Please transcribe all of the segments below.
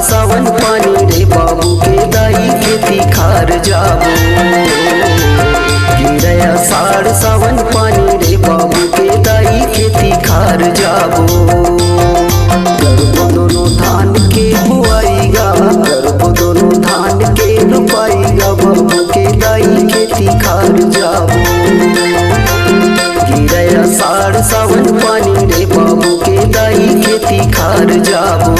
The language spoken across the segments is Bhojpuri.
सावन पानी रे बाबू के दाई खेती खार जाबो। गिरे आषाढ़ सावन पानी रे बाबू के दाई खेती खार जाबो। करबो दोनों धान के बुआईगा, करबो दोनों धान के रुपाईगा, बाबू के दाई खेती खार जाबो। गिरे आषाढ़ सावन पानी रे बाबू के दाई खेती खार जाबो।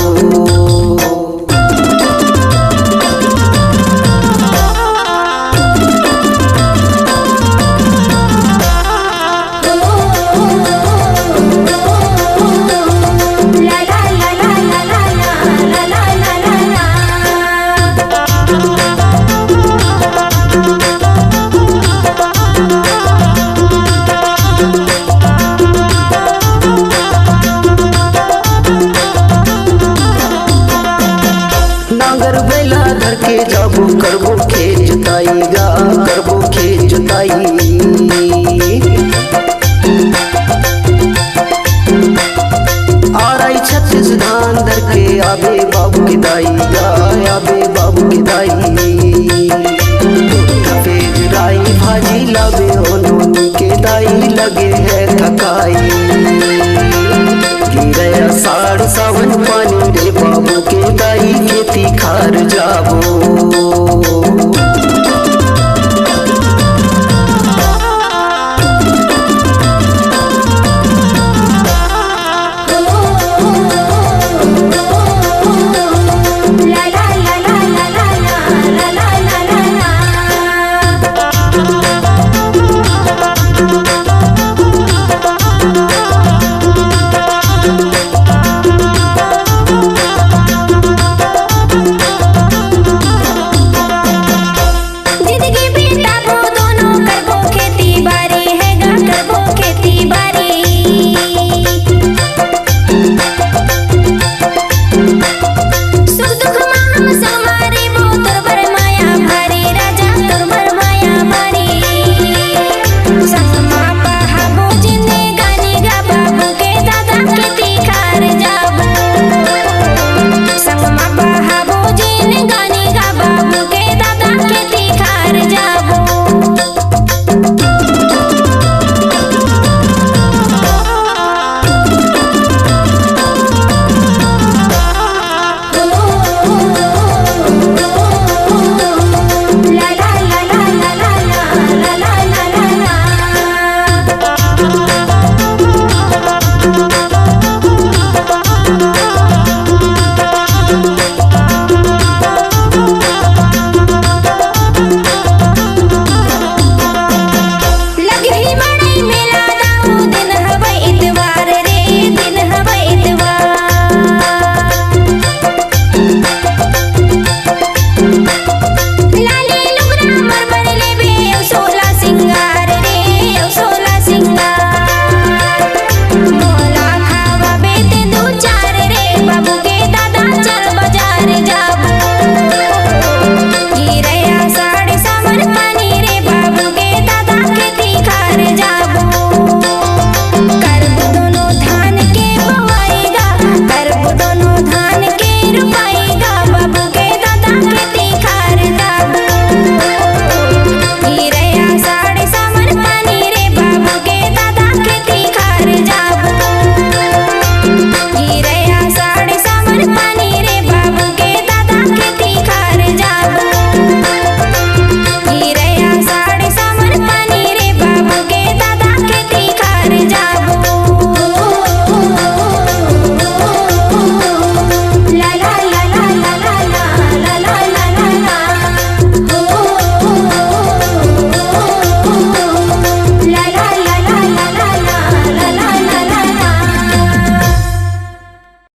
नांगर बैला धर के जाबो, करबो खेत जोताईगा, करबो खेत जोताई। आराई 36 धान धर के आबे बाबू के दाईगा, आबे बाबू के दाई। सफेद राई भाजी लाबे हो नोनी के दाई, लगे है थकाई। गिरे आषाढ़ सावन पानी